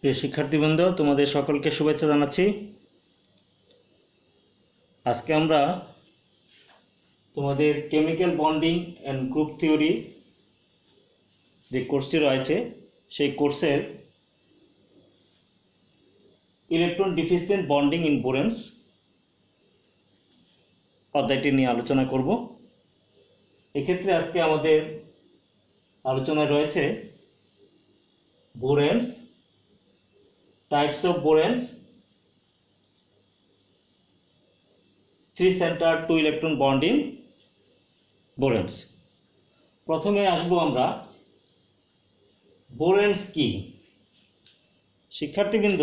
প্রিয় শিক্ষার্থীবৃন্দ, তোমাদের সকলকে শুভেচ্ছা জানাচ্ছি। আজকে আমরা তোমাদের chemical bonding and group theory যে কোর্সটি রয়েছে সেই কোর্সের electron deficient bonding in boranes অধ্যায়টি নিয়ে আলোচনা করব। এক্ষেত্রে আজকে আমাদের আলোচনায় রয়েছে boranes, types of boranes, 3 centre 2 electron bonding boranes. প্রথমে আসবো আমরা বোরেন্স কি। শিক্ষার্থীবৃন্দ,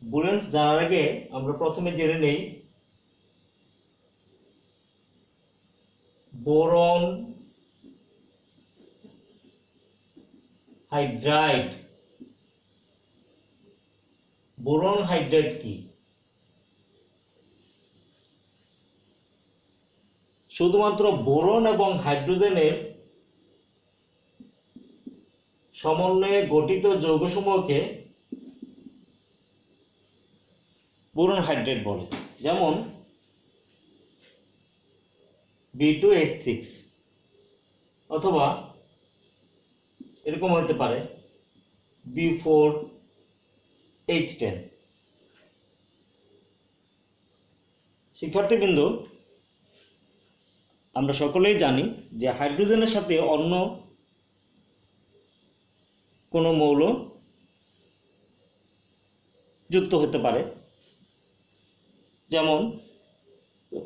বোরেন্স জানার আগে আমরা প্রথমে জেনে নেই বোরন হাইড্রাইড। বোরন হাইড্রাইড কি? শুধুমাত্র বোরন এবং হাইড্রোজেনের সমন্বয়ে গঠিত যৌগসমূহকে বোরন হাইড্রাইড বলে। যেমন B2H6 অথবা এরকম হতে পারে B4H10। শিক্ষার্থীবৃন্দ, আমরা সকলেই জানি যে হাইড্রোজেনের সাথে অন্য কোনো মৌল যুক্ত হতে পারে। যেমন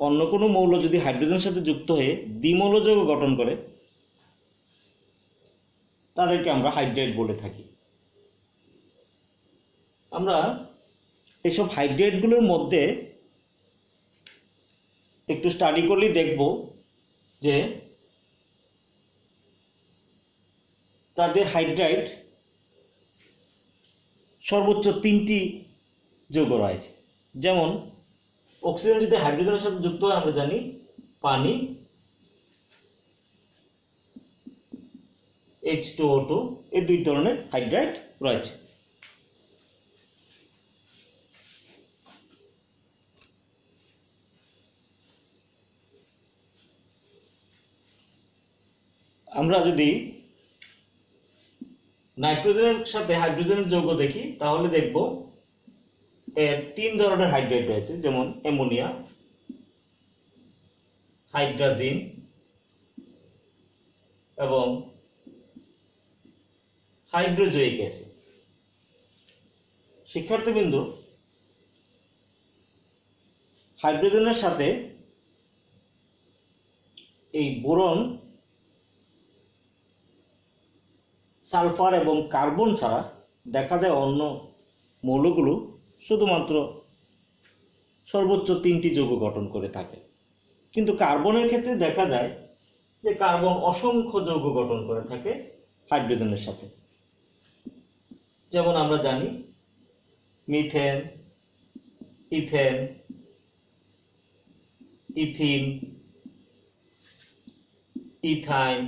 অন্য কোনো মৌল যদি হাইড্রোজেনের সাথে যুক্ত হয়ে দ্বিমৌল যৌগ গঠন করে তাদেরকে আমরা হাইড্রাইড বলে থাকি। আমরা এসব হাইড্রাইডগুলোর মধ্যে একটু স্টাডি করলেই দেখব যে তাদের হাইড্রাইড সর্বোচ্চ 3টি যৌগ রয়েছে। যেমন অক্সিজেন যদি হাইড্রোজেনের সাথে যুক্ত হয় আমরা জানি পানি, H2O2, এই 2 ধরনের হাইড্রাইড রয়েছে। আমরা যদি নাইট্রোজেনের সাথে হাইড্রোজেনের যৌগ দেখি তাহলে দেখব এর 3 ধরনের হাইড্রাইড রয়েছে। যেমন অ্যামোনিয়া, হাইড্রাজিন এবং হাইড্রোজোয়িক অ্যাসিড। শিক্ষার্থীবৃন্দ, হাইড্রোজেনের সাথে এই বোরন, সালফার এবং কার্বন ছাড়া দেখা যায় অন্য মৌলগুলো শুধুমাত্র সর্বোচ্চ 3টি যৌগ গঠন করে থাকে। কিন্তু কার্বনের ক্ষেত্রে দেখা যায় যে কার্বন অসংখ্য যৌগ গঠন করে থাকে হাইড্রোজেনের সাথে। যেমন আমরা জানি methane, ethane, ethene, ethyne,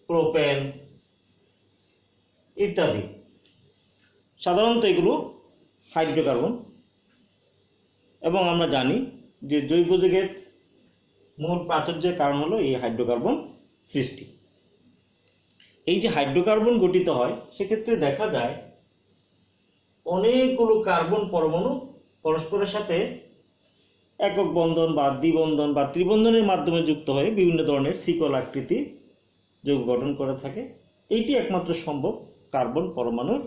propane ইত্যাদি। সাধারণত এগুলো হাইড্রোকার্বন। এবং আমরা জানি যে জৈব যৌগের মূল প্রাচুর্যের কারণ হলো এই হাইড্রোকার্বন সৃষ্টি। এই যে হাইড্রোকার্বন গঠিত হয় সেক্ষেত্রে দেখা যায় অনেকগুলো কার্বন পরমাণু পরস্পরের সাথে একক বন্ধন বা দ্বিবন্ধন বা ত্রিবন্ধনের মাধ্যমে যুক্ত হয়ে বিভিন্ন ধরনের শিকল আকৃতি যৌগ গঠন করে থাকে। এইটি একমাত্র সম্ভব কার্বন পরমাণুর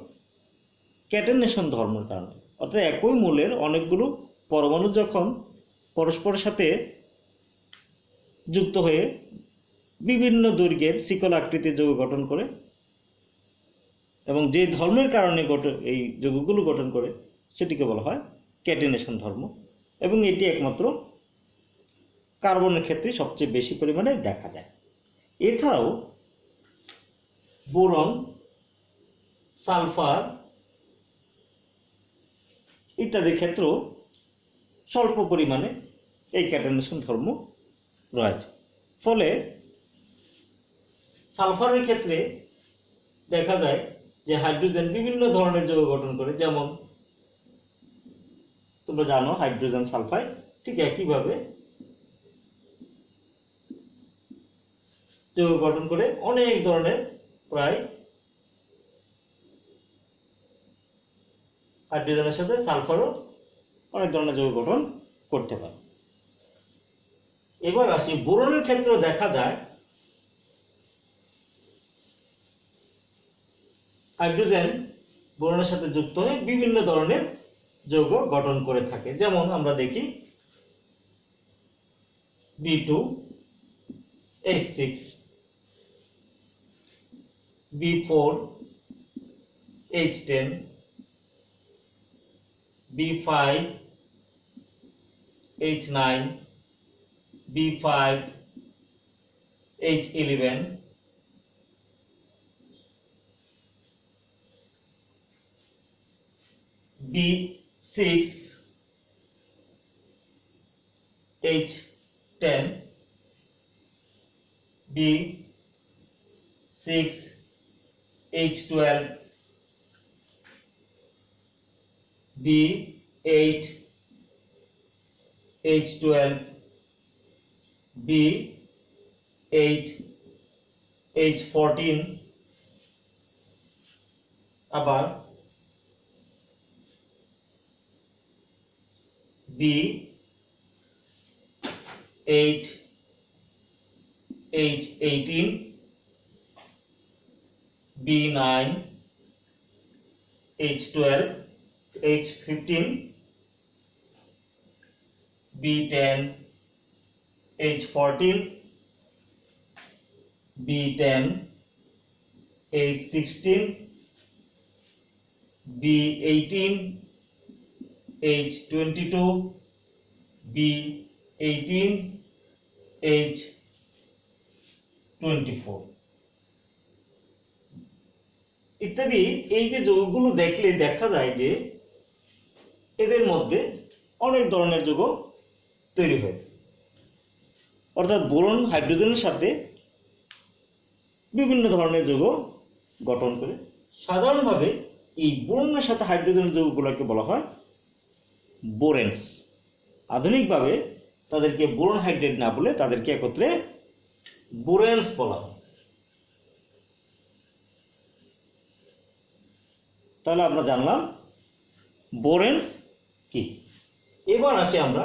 ক্যাটেনেশন ধর্মের কারণে। অর্থাৎ একই মূলের অনেকগুলো পরমাণু যখন পরস্পরের সাথে যুক্ত হয়ে বিভিন্ন দৈর্ঘ্যের শিকল আকৃতির যৌগ গঠন করে এবং যে ধর্মের কারণে এই যৌগগুলো গঠন করে সেটিকে বলা হয় ক্যাটেনেশন ধর্ম। এবং এটি একমাত্র কার্বনের ক্ষেত্রে সবচেয়ে বেশি পরিমাণে দেখা যায়। এছাড়াও বোরন, সালফার ইত্যাদির ক্ষেত্রেও স্বল্প পরিমাণে এই ক্যাটেনেশন ধর্ম রয়েছে। ফলে সালফারের ক্ষেত্রে দেখা যায় যে হাইড্রোজেন বিভিন্ন ধরনের যৌগ গঠন করে, যেমন তোমরা জানো হাইড্রোজেন সালফাইড, ঠিক একইভাবে যৌগ গঠন করে অনেক ধরনের, প্রায় হাইড্রোজেনের সাথে সালফারও অনেক ধরনের যৌগ গঠন করতে পারে। এবার আসি বোরনের ক্ষেত্রেও দেখা যায় হাইড্রোজেন বোরনের সাথে যুক্ত হয়ে বিভিন্ন ধরনের যৌগ গঠন করে থাকে। যেমন আমরা দেখি B2H6, B4H10, B5H9, B5H11, B6H10, B6H12, B8H12, B8H14, আবার B8H18, B9H12, H15, B10H14, B10H16, B18H22, B18H24 ইত্যাদি। এই যে যৌগগুলো দেখলে দেখা যায় যে এদের মধ্যে অনেক ধরনের যৌগ তৈরি হয়, অর্থাৎ বোরন হাইড্রোজেনের সাথে বিভিন্ন ধরনের যৌগ গঠন করে। সাধারণভাবে এই বোরনের সাথে হাইড্রোজেনের যৌগগুলোকে বলা হয় বোরেন্স। আধুনিকভাবে তাদেরকে বোরন হাইড্রেট না বলে তাদেরকে একত্রে বোরেন্স বলা হয়। তাহলে আমরা জানলাম বোরেন্স কি। এবার আসি আমরা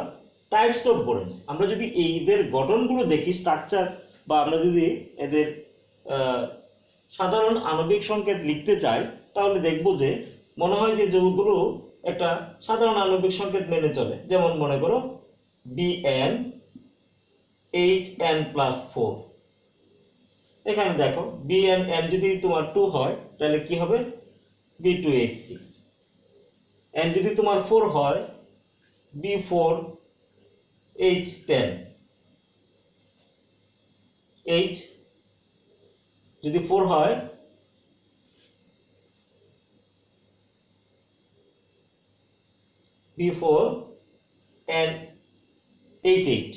টাইপস অফ বোরেন্স। আমরা যদি এদের গঠনগুলো দেখি, স্ট্রাকচার, বা আমরা যদি এদের সাধারণ আণবিক সংকেত লিখতে চাই, তাহলে দেখব যে মনে হয় যে যৌগগুলো একটা সাধারণ আণবিক সংকেত মেনে চলে। যেমন মনে করো BnHn+4। এখানে দেখো Bn যদি তোমার 2 হয় তাহলে কি হবে B2H6, n যদি তোমার 4 হয় B4H10, H যদি 4 হয় B4H8।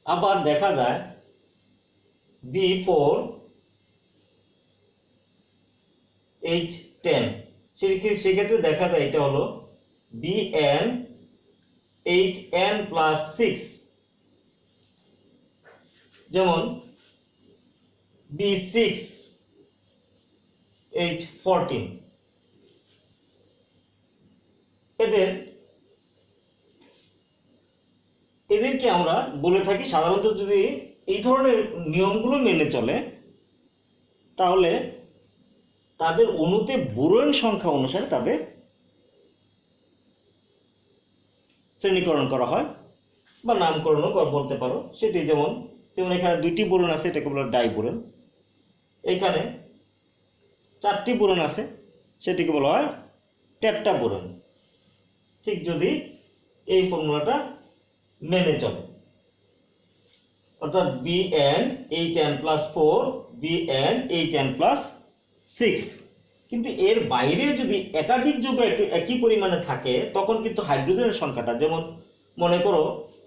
আবার দেখা যায় B4H10, সেক্ষেত্রে দেখা যায় এটা হলো BnHn+6। যেমন B6H14। এদেরকে আমরা বলে থাকি, সাধারণত যদি এই ধরনের নিয়মগুলো মেনে চলে তাহলে তাদের অণুতে বোরন সংখ্যা অনুসারে তাদের শ্রেণীকরণ করা হয় বা নামকরণও বলতে পারো। সেটি যেমন এখানে 2টি বোরন আছে, এটাকে বলা হয় ডাইবোরন। এখানে 4টি বোরন আছে, সেটিকে বলা হয় টেট্রাবোরন। ঠিক যদি এই ফর্মুলাটা মেনে চলে, অর্থাৎ BnHn+4, BnHn+6। কিন্তু এর বাইরে যদি একাধিক যৌগ একই পরিমাণে থাকে তখন কিন্তু হাইড্রোজেনের সংখ্যাটা, যেমন মনে করো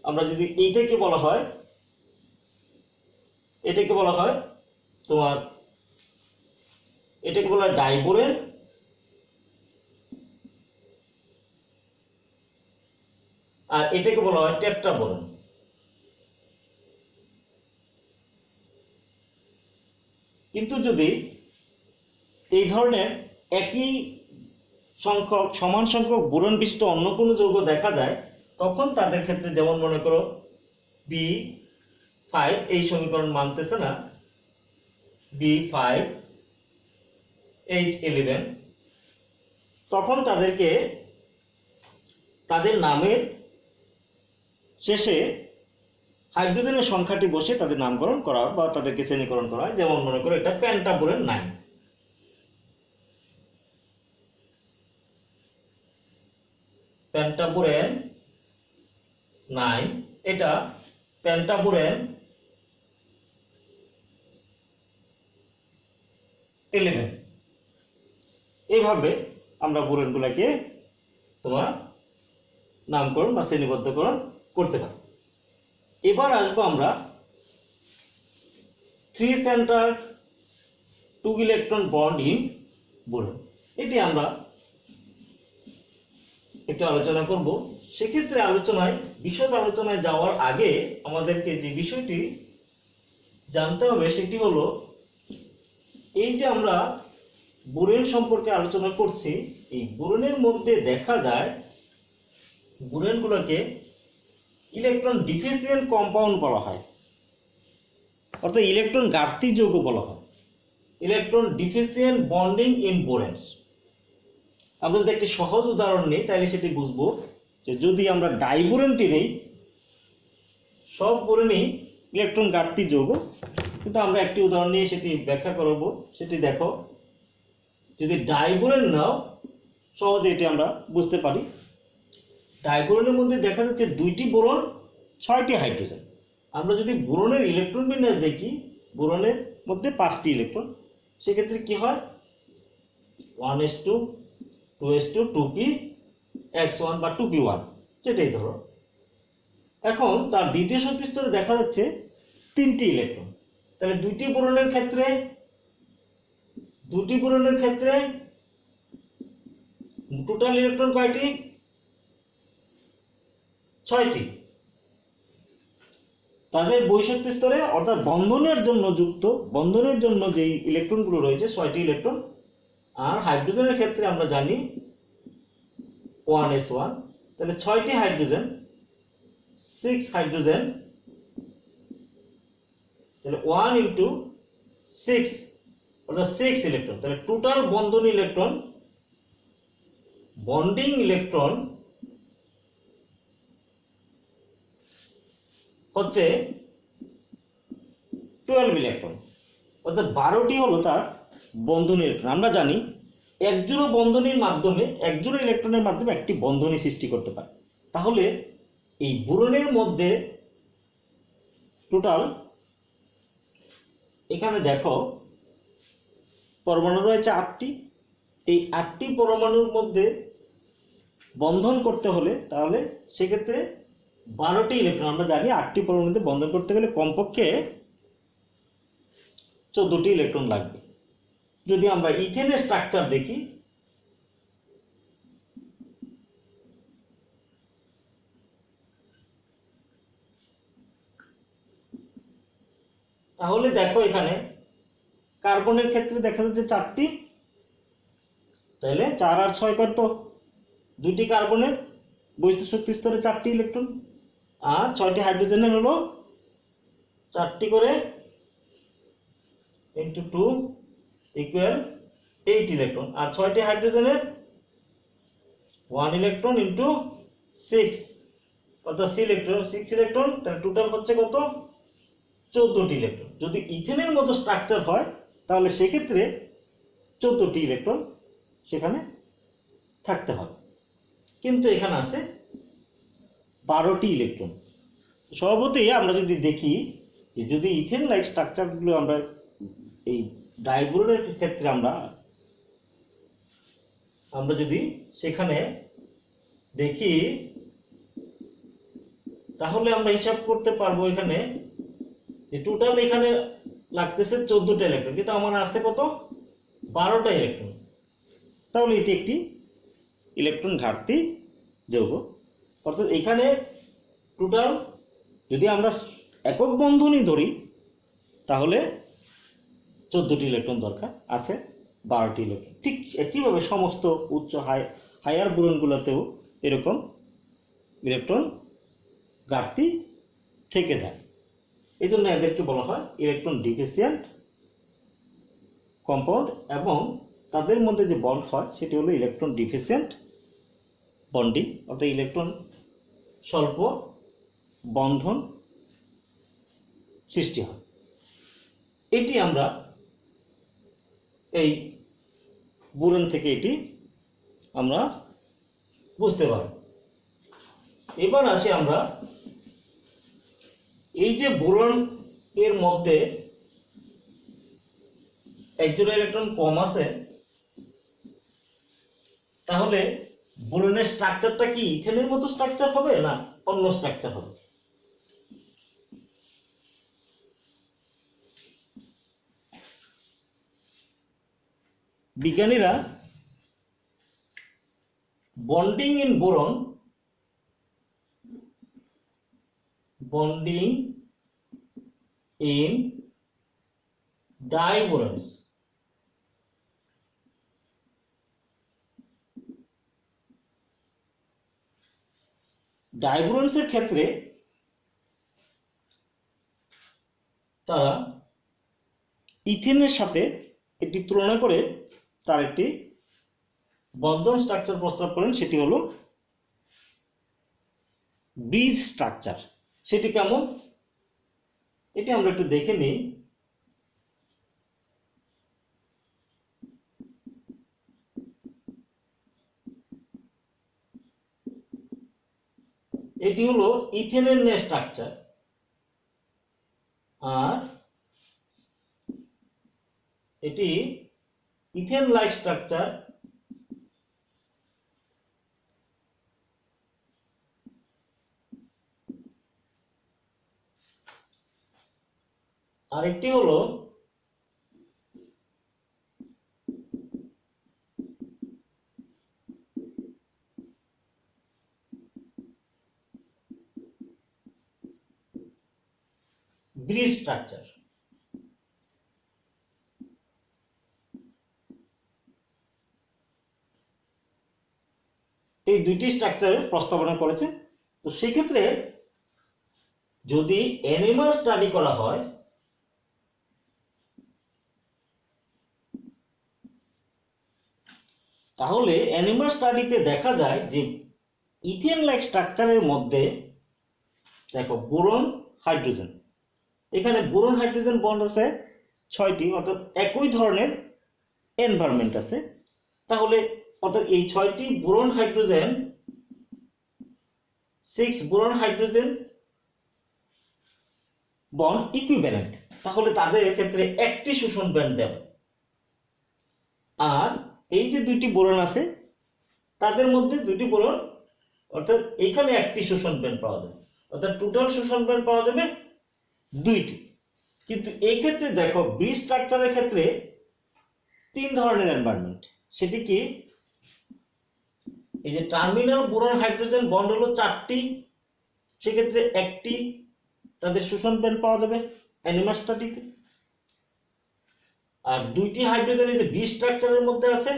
আমরা যদি এটাকে বলা হয় তোমার, এটাকে বলা হয় ডাইবোরেন আর এটাকে বলা হয় টেট্রাবোরন। কিন্তু যদি এই ধরনের একই সংখ্যক সমান সংখ্যক বোরন বিশিষ্ট অন্য কোনো যৌগ দেখা যায়, তখন তাদের ক্ষেত্রে, যেমন মনে করো B5 এই সমীকরণ মানতেছে না, B5H11, তখন তাদেরকে তাদের নামের শেষে হাইড্রোজেনের সংখ্যাটি বসে তাদের নামকরণ করা হয় বা তাদেরকে শ্রেণীকরণ করা হয়। যেমন মনে করো এটা পেন্টাবোরেন 9, পেন্টাবোরেন 9, এটা পেন্টাবোরেন 11। এইভাবে আমরা বোরনগুলোকে তোমার নামকরণ বা শ্রেণীবদ্ধকরণ করতে পারি। এবার আসবো আমরা 3 centre 2 electron bond in boron. এটি আমরা একটু আলোচনা করব। সেক্ষেত্রে বিশদ আলোচনায় যাওয়ার আগে আমাদেরকে যে বিষয়টি জানতে হবে সেটি হলো, এই যে আমরা বোরন সম্পর্কে আলোচনা করছি, এই বোরনের মধ্যে দেখা যায় বোরনগুলোকে ইলেকট্রন ডিফিসিয়েন্ট কম্পাউন্ড বলা হয়, অর্থাৎ ইলেকট্রন ঘাটতি যৌগ বলা হয়, ইলেকট্রন ডিফিসিয়েন্ট বন্ডিং ইন বোরনস। আমরা যদি একটি সহজ উদাহরণ নিই তাহলে সেটি বুঝবো যে যদি আমরা ডাইবোরনটি নেই, সব বোরনই ইলেকট্রন ঘাটতি যৌগ, কিন্তু আমরা একটি উদাহরণ নিয়ে সেটি ব্যাখ্যা করব। সেটি দেখো, যদি ডাইবোরন নাও, সহজে এটি আমরা বুঝতে পারি। ডাইবোরনের মধ্যে দেখা যাচ্ছে 2টি বোরন, 6টি হাইড্রোজেন। আমরা যদি বোরনের ইলেকট্রন বিন্যাস দেখি, বোরনের মধ্যে 5টি ইলেকট্রন, সেক্ষেত্রে কি হয় 1s2 2s2 2p(x1) বা 2p1, যেটাই ধরো। এখন তার দ্বিতীয় শক্তি স্তরে দেখা যাচ্ছে 3টি ইলেকট্রন। তাহলে 2টি বোরনের ক্ষেত্রে টোটাল ইলেকট্রন কয়টি? 6টি। তাদের বৈশক্তি স্তরে অর্থাৎ বন্ধনের জন্য যে ইলেকট্রনগুলো রয়েছে 6টি ইলেকট্রন। আর হাইড্রোজেনের ক্ষেত্রে আমরা জানি 1s1, তাহলে 6টি হাইড্রোজেন, 6 হাইড্রোজেন, তাহলে 1 × 6 অর্থাৎ 6 ইলেকট্রন। তাহলে টোটাল বন্ডিং ইলেকট্রন হচ্ছে 12 ইলেকট্রন, অর্থাৎ 12টি হলো তার বন্ধনী ইলেকট্রন। আমরা জানি একজোড়া ইলেকট্রনের মাধ্যমে একটি বন্ধনী সৃষ্টি করতে পারে। তাহলে এই বোরনের মধ্যে টোটাল, এখানে দেখো পরমাণু রয়েছে 8টি। এই 8টি পরমাণুর মধ্যে বন্ধন করতে হলে তাহলে সেক্ষেত্রে 12টি ইলেকট্রন, আমরা জানি 8টি পরমাণুর মধ্যে বন্ধন করতে গেলে কমপক্ষে 14টি ইলেকট্রন লাগবে। যদি আমরা ইথেনের স্ট্রাকচার দেখি, তাহলে দেখো এখানে কার্বনের ক্ষেত্রে দেখা যাচ্ছে 4টি, তাহলে 4 আর 6 কত? 2টি কার্বনের বৈশিষ্ট্য শক্তি স্তরে 4টি ইলেকট্রন, আর 6টি হাইড্রোজেনের হলো 4টি করে × 2 = 8 ইলেকট্রন, আর 6টি হাইড্রোজেনের 1 ইলেকট্রন × 6 অর্থাৎ 6 ইলেকট্রন। তাহলে টোটাল হচ্ছে কত? 14টি ইলেকট্রন। যদি ইথেনের মতো স্ট্রাকচার হয় তাহলে সেক্ষেত্রে 14টি ইলেকট্রন সেখানে থাকতে হবে, কিন্তু এখানে আছে 12টি ইলেকট্রন। স্বভাবতই আমরা যদি দেখি যে যদি ইথেন লাইক স্ট্রাকচারগুলো আমরা এই ডাইবোরনের ক্ষেত্রে আমরা যদি সেখানে দেখি, তাহলে আমরা হিসাব করতে পারবো এখানে যে টোটাল এখানে লাগতেছে 14টা ইলেকট্রন, কিন্তু আমার আছে কত? 12টা ইলেকট্রন। তাহলে এটি একটি ইলেকট্রন ঘাটতি যৌগ। অর্থাৎ এখানে টোটাল যদি আমরা একক বন্ধনই ধরি তাহলে 14টি ইলেকট্রন দরকার, আছে 12টি ইলেকট্রন। ঠিক একইভাবে সমস্ত উচ্চ হায়ার বোরনগুলোতেও এরকম ইলেকট্রন ঘাটতি থেকে যায়। এই জন্য এদেরকে বলা হয় ইলেকট্রন ডিফিসিয়েন্ট কম্পাউন্ড, এবং তাদের মধ্যে যে বন্ড হয় সেটি হলো ইলেকট্রন ডিফিসিয়েন্ট বন্ডিং, অর্থাৎ ইলেকট্রন স্বল্প বন্ধন সৃষ্টি হয়। এটি আমরা এই বোরন থেকে এটি আমরা বুঝতে পারি। এবার আসি আমরা এই যে বোরন এর মধ্যে একজোড়া ইলেকট্রন কম আছে, তাহলে বোরনের স্ট্রাকচারটা কি ইথেনের মতো স্ট্রাকচার হবে না অন্য স্ট্রাকচার হবে? বিজ্ঞানীরা bonding in boron, bonding in diboranes, ডাইবোরনসের ক্ষেত্রে তারা ইথেনের সাথে এটি তুলনা করে তার একটি বন্ধন স্ট্রাকচার প্রস্তাব করেন, সেটি হলো ব্রিজ স্ট্রাকচার। সেটি কেমন এটি আমরা একটু দেখে নিই। এটি হলো ইথেনের ন্যায় স্ট্রাকচার, আর এটি ইথেন লাইক স্ট্রাকচার, আরেকটি হলো ব্রিজ স্ট্রাকচার। এই দুইটি স্ট্রাকচারের প্রস্তাবনা করেছে। তো সেক্ষেত্রে যদি অ্যানিমাল স্টাডি করা হয় তাহলে অ্যানিমাল স্টাডিতে দেখা যায় যে ইথেন লাইক স্ট্রাকচারের মধ্যে দেখো বোরন হাইড্রোজেন, এখানে বোরন হাইড্রোজেন বন্ড আছে 6টি, অর্থাৎ একই ধরনের এনভায়রনমেন্ট আছে। তাহলে অর্থাৎ এই 6টি boron hydrogen 6 boron hydrogen bond equivalent, তাহলে তাদের ক্ষেত্রে একটি শোষণ ব্যান্ড দেবে। আর এই যে দুইটি বোরন আছে তাদের মধ্যে দুইটি বোরন, অর্থাৎ এইখানে একটি শোষণ ব্যান্ড পাওয়া যাবে, অর্থাৎ টোটাল শোষণ ব্যান্ড পাওয়া যাবে 2টি। কিন্তু এই ক্ষেত্রে দেখো ব্রিজ স্ট্রাকচারের ক্ষেত্রে 3 ধরনের এনভায়রনমেন্ট। সেটি কি? এই যে টার্মিনাল বোরন হাইড্রোজেন বন্ড হলো 4টি, সেক্ষেত্রে একটি তাদের শোষণ ব্যান্ড পাওয়া যাবে অ্যানিমাল স্টাডিতে। আর 2টি হাইড্রোজেন এই যে ব্রিজ স্ট্রাকচারের মধ্যে আছে,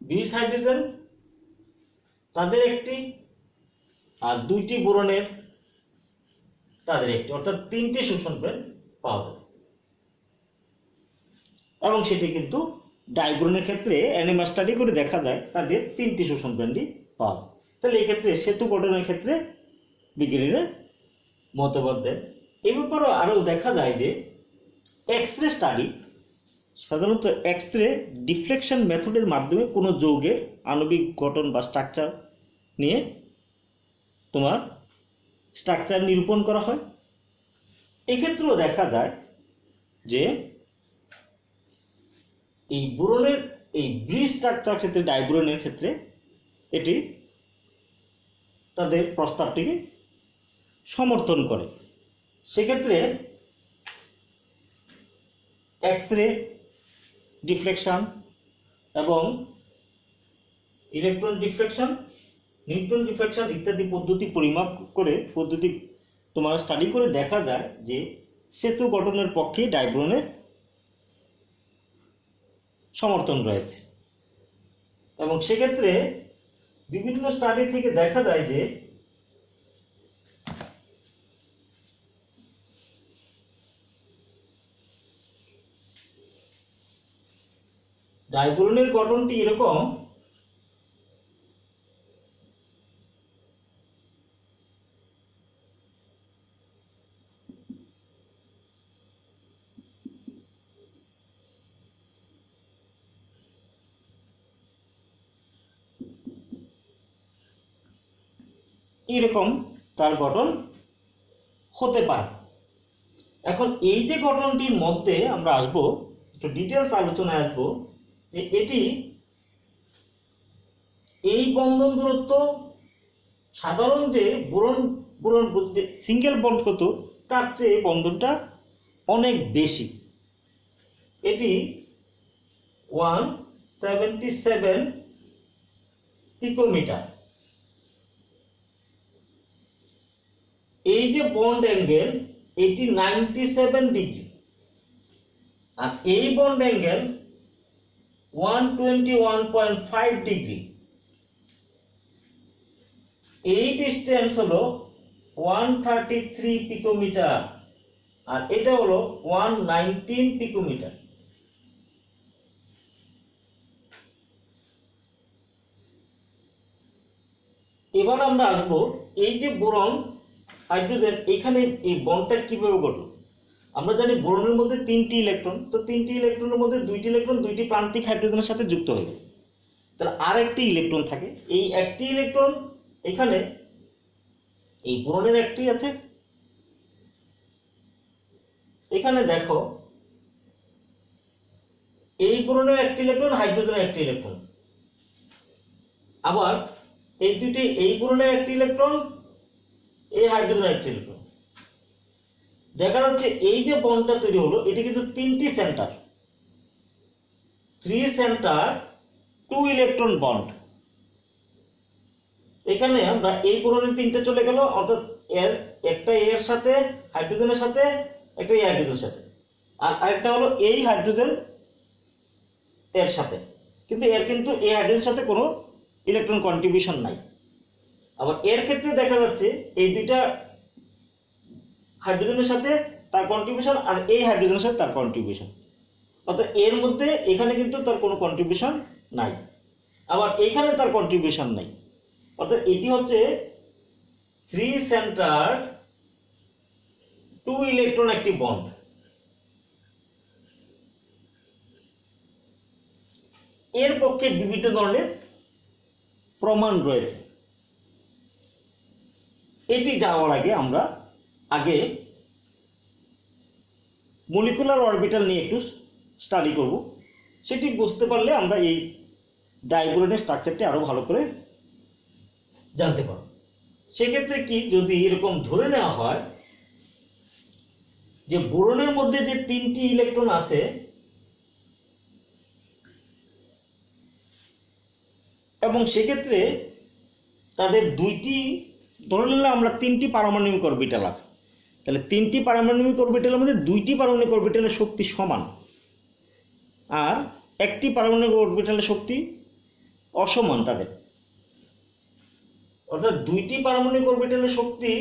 ব্রিজ হাইড্রোজেন তাদের একটি, আর 2টি বোরনের তাদের একটি, অর্থাৎ 3টি শোষণ ব্যান্ড পাওয়া যাবে। এবং সেটি কিন্তু ডাইবোরনের ক্ষেত্রে অ্যানিমাল স্টাডি করে দেখা যায় তাদের 3টি শোষণ ব্যান্ডই পাওয়া যায়। তাহলে এই ক্ষেত্রে সেতু গঠনের ক্ষেত্রে বিজ্ঞানীরা মতবাদ দেন। এই ব্যাপারেও আরও দেখা যায় যে এক্স রে স্টাডি, সাধারণত এক্স রে ডিফ্লেকশন মেথডের মাধ্যমে কোনো যৌগের আণবিক গঠন বা স্ট্রাকচার নিয়ে তোমার স্ট্রাকচার নিরূপণ করা হয়। এক্ষেত্রেও দেখা যায় যে এই বোরনের এই ব্রিজ স্ট্রাকচার ক্ষেত্রে ডাইবোরনের ক্ষেত্রে এটি তাদের প্রস্তাবটিকে সমর্থন করে। সেক্ষেত্রে এক্স রে ডিফ্লেকশন এবং ইলেকট্রন ডিফ্লেকশন, নিউট্রন ডিফ্লেকশন ইত্যাদি পদ্ধতি পরিমাপ করে পদ্ধতি তোমার স্টাডি করে দেখা যায় যে সেতু গঠনের পক্ষে ডাইব্রনের সমর্থন রয়েছে। এবং সেক্ষেত্রে বিভিন্ন স্টাডি থেকে দেখা যায় যে ডাইব্রনের গঠনটি এরকম, এরকম তার গঠন হতে পারে। এখন এই যে গঠনটির মধ্যে আমরা আসব, একটু ডিটেলস আলোচনায় আসব যে এটি এই বন্ধন দূরত্ব সাধারণ যে বোরন বোরন সিঙ্গেল বন্ড হতো তার চেয়ে বন্ধনটা অনেক বেশি। এটি 177 পিকোমিটার। এই যে বন্ড অ্যাঙ্গেল এটি 97 ডিগ্রি, আর এই বন্ড অ্যাঙ্গেল 121.5 ডিগ্রি। এই ডিস্টেন্স হলো 133 পিকোমিটার, আর এটা হলো 119 পিকোমিটার। এবার আমরা আসবো এই যে বোরন হাইড্রোজেন, এখানে এই বন্ডটা কিভাবে ঘটলো। আমরা জানি বোরনের মধ্যে 3টি ইলেকট্রন, তো 3টি ইলেকট্রনের মধ্যে 2টি ইলেকট্রন 2টি প্রান্তিক হাইড্রোজেনের সাথে যুক্ত হয়ে গেল। তাহলে আর একটি ইলেকট্রন থাকে, এই একটি ইলেকট্রন এখানে এই বোরনের একটি আছে, এখানে দেখো এই বোরনের একটি ইলেকট্রন, হাইড্রোজেনের একটি ইলেকট্রন। আবার এই দুটি, এই বোরনের একটি ইলেকট্রন, এই হাইড্রোজেনের একটি ইলেকট্রন। দেখা যাচ্ছে এই যে বন্ডটা তৈরি হলো এটি কিন্তু 3টি সেন্টার, 3 সেন্টার 2 ইলেকট্রন বন্ড। এখানে আমরা এই বোরনের 3টে চলে গেল, অর্থাৎ এর একটা এর সাথে হাইড্রোজেনের সাথে, একটা এই হাইড্রোজেনের সাথে, আর আরেকটা হলো এই হাইড্রোজেন এর সাথে, কিন্তু এর কিন্তু এই হাইড্রোজেনের সাথে কোনো ইলেকট্রন কন্ট্রিবিউশন নাই। আবার এর ক্ষেত্রে দেখা যাচ্ছে এই দুইটা হাইড্রোজেনের সাথে তার কন্ট্রিবিউশন, আর এই হাইড্রোজেনের সাথে তার কন্ট্রিবিউশন, অর্থাৎ এর মধ্যে এখানে কিন্তু তার কোনো কন্ট্রিবিউশন নাই, আবার এখানে তার কন্ট্রিবিউশন নাই। অর্থাৎ এটি হচ্ছে 3 সেন্টার 2 ইলেকট্রন একটি বন্ড। এর পক্ষে বিভিন্ন ধরনের প্রমাণ রয়েছে। এটি যাওয়ার আগে আমরা মলিকুলার অরবিটাল নিয়ে একটু স্টাডি করব। সেটি বুঝতে পারলে আমরা এই ডাইবোরনের স্ট্রাকচারটি আরো ভালো করে জানতে পারব। সেক্ষেত্রে কি, যদি এরকম ধরে নেওয়া হয় যে বোরনের মধ্যে যে 3টি ইলেকট্রন আছে এবং সেক্ষেত্রে তাদের 2টি, ধরে নিলাম আমরা 3টি পারমাণবিক অরবিটাল আছে, তাহলে 3টি পারমাণবিক অরবিটালের মধ্যে 2টি পারমাণবিক অরবিটালের শক্তি সমান, আর একটি পারমাণবিক অরবিটালের শক্তি অসমান তাদের। অর্থাৎ 2টি পারমাণবিক অরবিটালের শক্তি